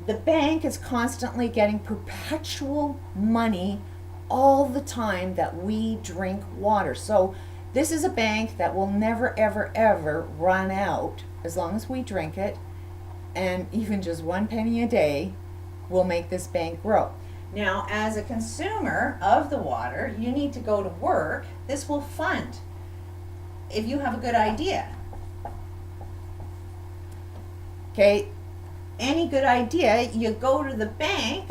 the bank is constantly getting perpetual money all the time that we drink water. So this is a bank that will never, ever, ever run out as long as we drink it. And even just 1 penny a day will make this bank grow. Now, as a consumer of the water, you need to go to work. This will fund if you have a good idea. Okay, any good idea, you go to the bank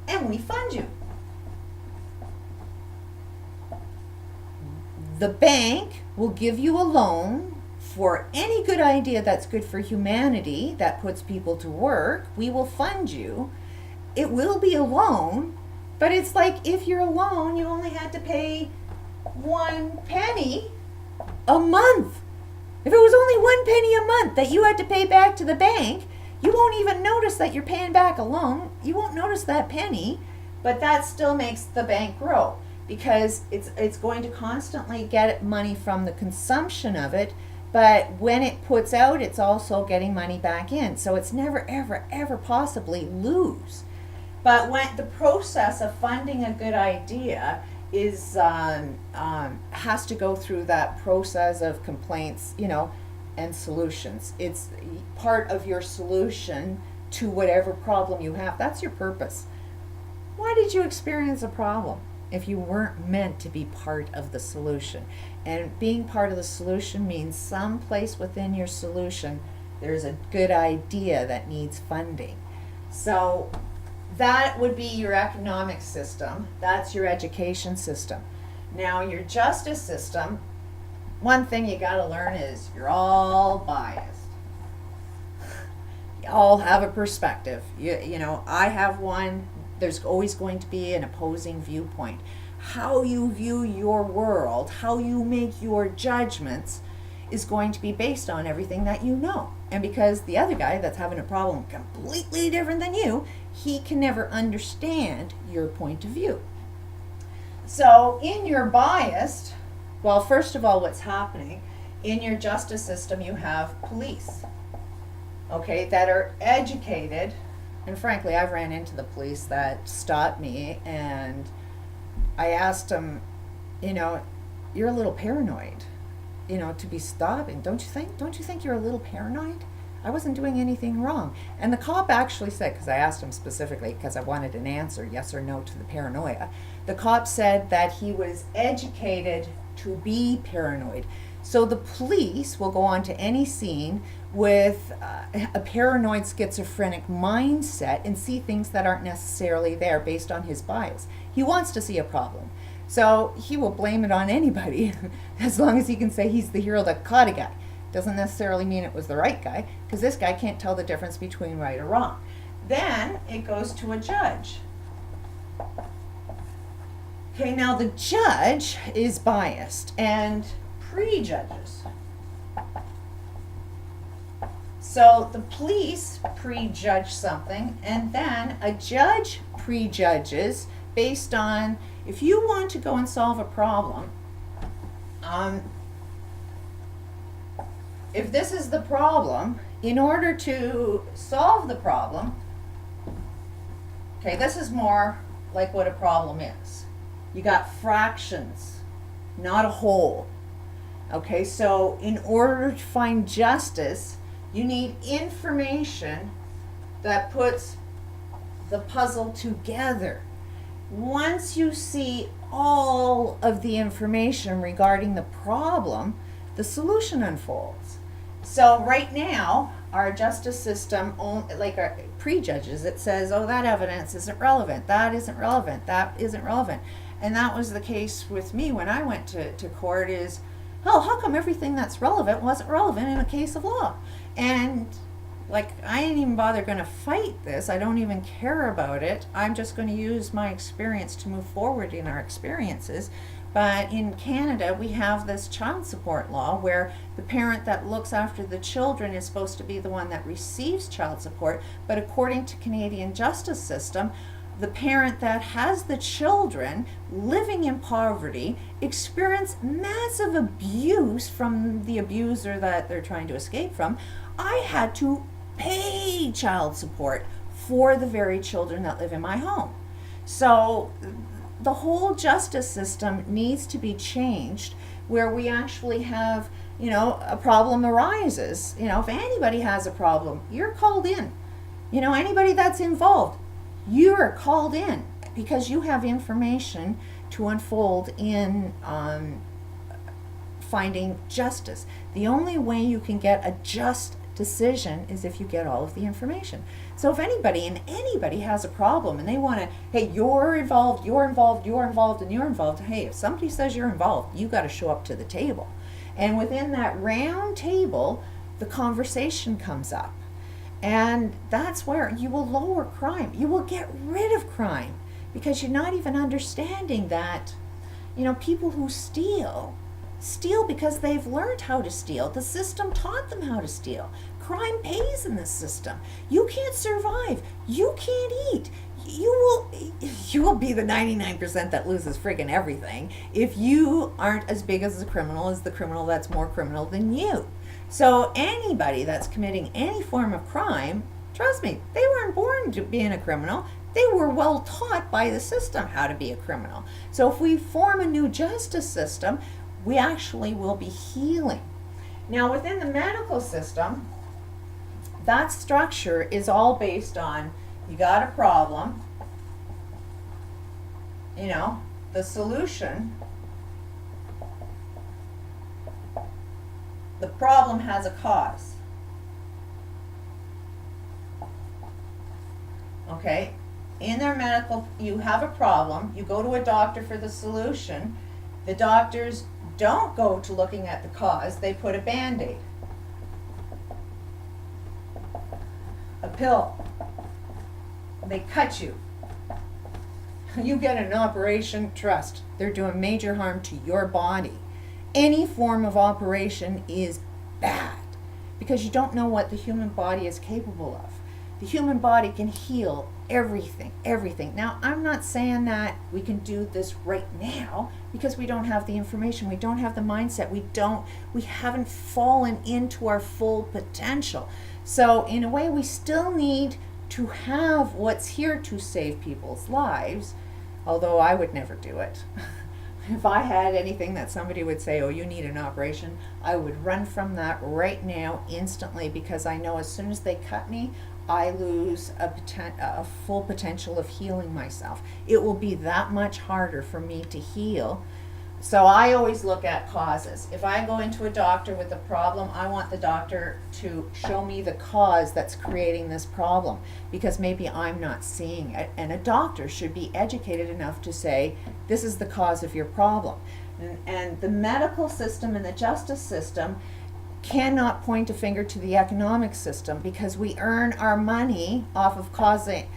and we fund you. The bank will give you a loan for any good idea that's good for humanity, that puts people to work. We will fund you. It will be a loan, but it's like if you're a loan, you only had to pay 1 penny a month. If it was only 1 penny a month that you had to pay back to the bank, you won't even notice that you're paying back a loan. You won't notice that penny, but that still makes the bank grow because it's going to constantly get money from the consumption of it, but when it puts out, it's also getting money back in. So it's never, ever, ever possibly lose. But when the process of funding a good idea is has to go through that process of complaints, and solutions. It's part of your solution to whatever problem you have. That's your purpose. Why did you experience a problem if you weren't meant to be part of the solution? And being part of the solution means someplace within your solution there's a good idea that needs funding. So that would be your economic system. That's your education system. Now, your justice system, one thing you got to learn is you're all biased. You all have a perspective. I have one. There's always going to be an opposing viewpoint. How you view your world, how you make your judgments is going to be based on everything that you know. And because the other guy that's having a problem completely different than you, he can never understand your point of view. So in your biased, well, first of all, what's happening in your justice system, you have police, okay, that are educated. And frankly, I've ran into the police that stopped me, and I asked them, you're a little paranoid, to be stopping. Don't you think you're a little paranoid? I wasn't doing anything wrong. And the cop actually said, because I asked him specifically because I wanted an answer, yes or no, to the paranoia. The cop said that he was educated to be paranoid. So the police will go on to any scene with a paranoid schizophrenic mindset and see things that aren't necessarily there based on his bias. He wants to see a problem. So he will blame it on anybody as long as he can say he's the hero that caught a guy. Doesn't necessarily mean it was the right guy, because this guy can't tell the difference between right or wrong. Then it goes to a judge. Okay, now the judge is biased and prejudges. So the police prejudge something, and then a judge prejudges based on, if you want to go and solve a problem, if this is the problem, in order to solve the problem, okay, this is more like what a problem is. You got fractions, not a whole. Okay, so in order to find justice, you need information that puts the puzzle together. Once you see all of the information regarding the problem, the solution unfolds. So right now, our justice system, like our prejudges, it says, oh, that evidence isn't relevant, that isn't relevant, that isn't relevant. And that was the case with me when I went to court is, oh, how come everything that's relevant wasn't relevant in a case of law? And like, I ain't even bother going to fight this. I don't even care about it. I'm just going to use my experience to move forward in our experiences. But in Canada, we have this child support law where the parent that looks after the children is supposed to be the one that receives child support. But according to Canadian justice system, the parent that has the children living in poverty experience massive abuse from the abuser that they're trying to escape from. I had to pay child support for the very children that live in my home. So the whole justice system needs to be changed, where we actually have, a problem arises. If anybody has a problem, you're called in. Anybody that's involved, you're called in because you have information to unfold in finding justice. The only way you can get a just decision is if you get all of the information. So if anybody has a problem and they want to, hey, you're involved, and you're involved. Hey, if somebody says you're involved, you got to show up to the table. And within that round table, the conversation comes up. And that's where you will lower crime. You will get rid of crime because you're not even understanding that, people who steal because they've learned how to steal. The system taught them how to steal. Crime pays in this system. You can't survive. You can't eat. You will be the 99% that loses friggin' everything if you aren't as big as the criminal that's more criminal than you. So anybody that's committing any form of crime, trust me, they weren't born to being a criminal. They were well taught by the system how to be a criminal. So if we form a new justice system, we actually will be healing. Now, within the medical system, that structure is all based on, you got a problem, the solution, the problem has a cause. Okay? In their medical, you have a problem, you go to a doctor for the solution. The doctors don't go to looking at the cause, they put a Band-Aid. A pill. They cut you. You get an operation, trust, they're doing major harm to your body. Any form of operation is bad because you don't know what the human body is capable of. The human body can heal everything. Now, I'm not saying that we can do this right now because we don't have the information, we don't have the mindset, we haven't fallen into our full potential. So in a way, we still need to have what's here to save people's lives, although I would never do it. If I had anything that somebody would say, oh, you need an operation, I would run from that right now instantly, because I know as soon as they cut me, I lose a full potential of healing myself. It will be that much harder for me to heal. So I always look at causes. If I go into a doctor with a problem, I want the doctor to show me the cause that's creating this problem, because maybe I'm not seeing it. And a doctor should be educated enough to say, this is the cause of your problem. And the medical system and the justice system cannot point a finger to the economic system, because we earn our money off of causing.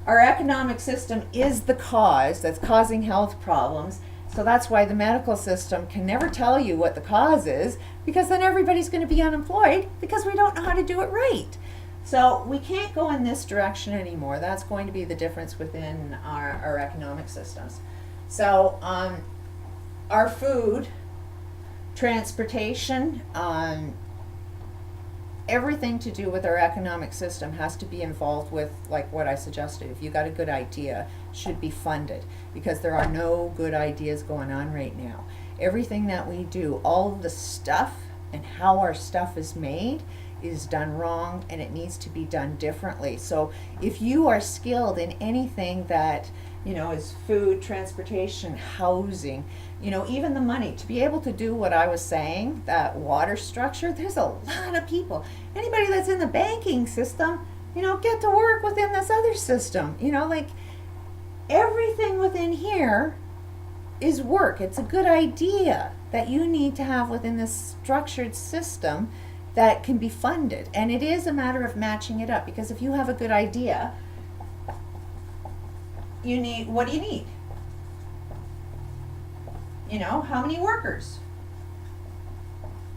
Our economic system is the cause that's causing health problems. So that's why the medical system can never tell you what the cause is, because then everybody's going to be unemployed because we don't know how to do it right. So we can't go in this direction anymore. That's going to be the difference within our economic systems. So our food, transportation, everything to do with our economic system has to be involved with, like what I suggested. If you got a good idea, should be funded, because there are no good ideas going on right now. Everything that we do, all of the stuff and how our stuff is made, is done wrong, and it needs to be done differently. So if you are skilled in anything that is food, transportation, housing, even the money, to be able to do what I was saying, that water structure, there's a lot of people. Anybody that's in the banking system, get to work within this other system. Like everything within here is work. It's a good idea that you need to have within this structured system that can be funded. And it is a matter of matching it up, because if you have a good idea, what do you need? How many workers?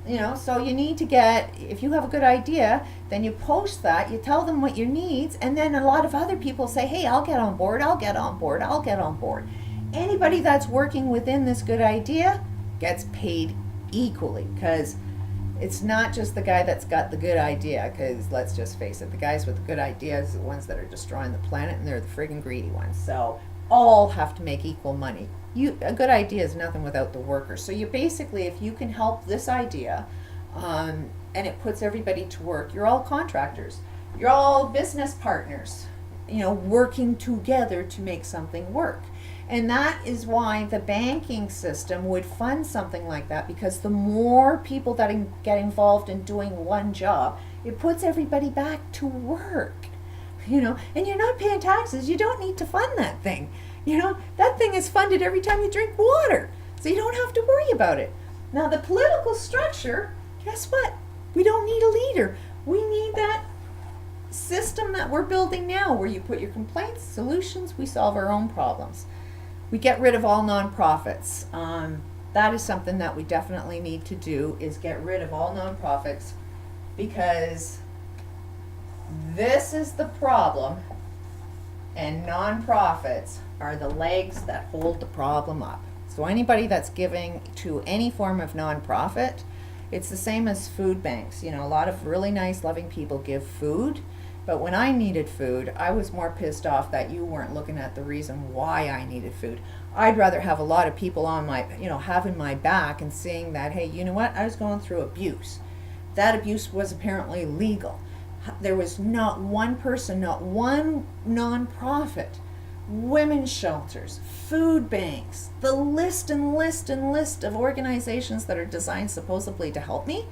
So you need to get, if you have a good idea, then you post that, you tell them what your needs, and then a lot of other people say, hey, I'll get on board. Anybody that's working within this good idea gets paid equally, because It's not just the guy that's got the good idea, because let's just face it, the guys with the good ideas are the ones that are destroying the planet, and they're the friggin' greedy ones. So all have to make equal money. A good idea is nothing without the workers. So you basically, if you can help this idea, and it puts everybody to work, you're all contractors. You're all business partners, working together to make something work. And that is why the banking system would fund something like that, because the more people that get involved in doing one job, it puts everybody back to work. And you're not paying taxes. You don't need to fund that thing. That thing is funded every time you drink water. So you don't have to worry about it. Now, the political structure, guess what? We don't need a leader. We need that system that we're building now, where you put your complaints, solutions, we solve our own problems. We get rid of all nonprofits. That is something that we definitely need to do, is get rid of all nonprofits, because this is the problem, and nonprofits are the legs that hold the problem up. So anybody that's giving to any form of nonprofit, it's the same as food banks. A lot of really nice, loving people give food, but when I needed food, I was more pissed off that you weren't looking at the reason why I needed food. I'd rather have a lot of people on my, having my back and seeing that, hey, you know what? I was going through abuse. That abuse was apparently legal. There was not one person, not one nonprofit, women's shelters, food banks, the list and list and list of organizations that are designed supposedly to help me,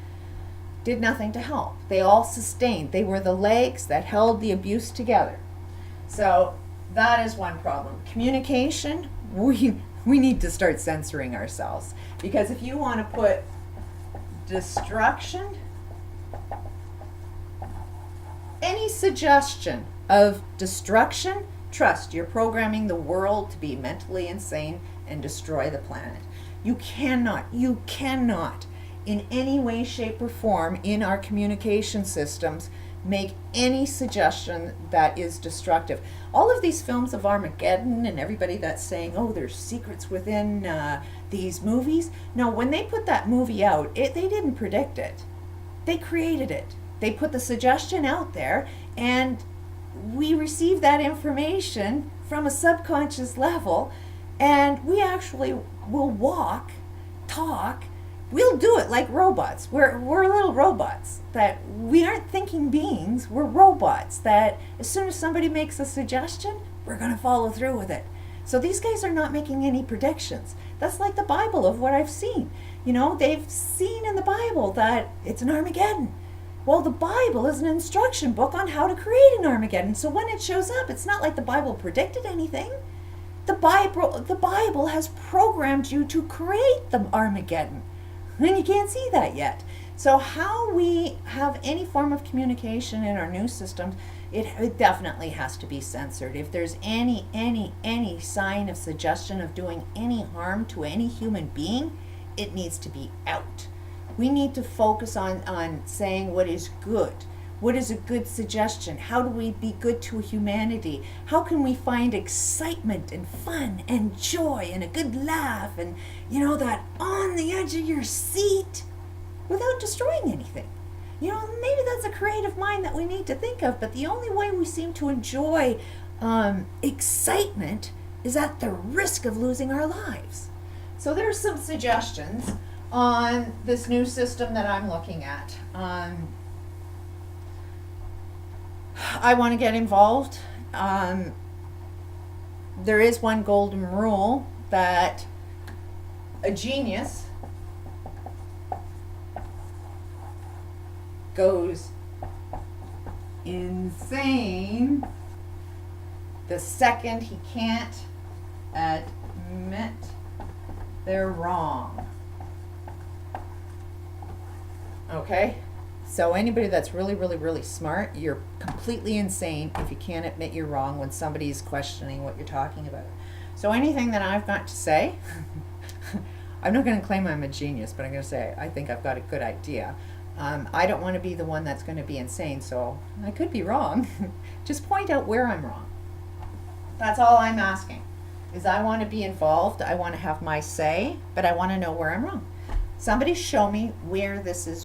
did nothing to help. They all sustained. They were the legs that held the abuse together. So that is one problem. Communication, we need to start censoring ourselves, because if you want to put destruction, any suggestion of destruction, trust, you're programming the world to be mentally insane and destroy the planet. You cannot in any way, shape, or form in our communication systems make any suggestion that is destructive. All of these films of Armageddon and everybody that's saying, oh, there's secrets within these movies. No, when they put that movie out, they didn't predict it. They created it. They put the suggestion out there, and we receive that information from a subconscious level, and we actually will walk, talk, we'll do it like robots. We're little robots, that we aren't thinking beings, we're robots that as soon as somebody makes a suggestion, we're going to follow through with it. So these guys are not making any predictions. That's like the Bible of what I've seen. They've seen in the Bible that it's an Armageddon. Well, the Bible is an instruction book on how to create an Armageddon. So when it shows up, it's not like the Bible predicted anything. The Bible has programmed you to create the Armageddon. And you can't see that yet. So how we have any form of communication in our news systems, it definitely has to be censored. If there's any sign of suggestion of doing any harm to any human being, it needs to be out. We need to focus on saying what is good. What is a good suggestion? How do we be good to humanity? How can we find excitement and fun and joy and a good laugh and, that on the edge of your seat without destroying anything? Maybe that's a creative mind that we need to think of, but the only way we seem to enjoy excitement is at the risk of losing our lives. So there's some suggestions on this new system that I'm looking at. I want to get involved. There is one golden rule that a genius goes insane the second he can't admit they're wrong. Okay? So anybody that's really, really, really smart, you're completely insane if you can't admit you're wrong when somebody's questioning what you're talking about. So anything that I've got to say, I'm not going to claim I'm a genius, but I'm going to say I think I've got a good idea. I don't want to be the one that's going to be insane, so I could be wrong. Just point out where I'm wrong. That's all I'm asking, is I want to be involved. I want to have my say, but I want to know where I'm wrong. Somebody show me where this is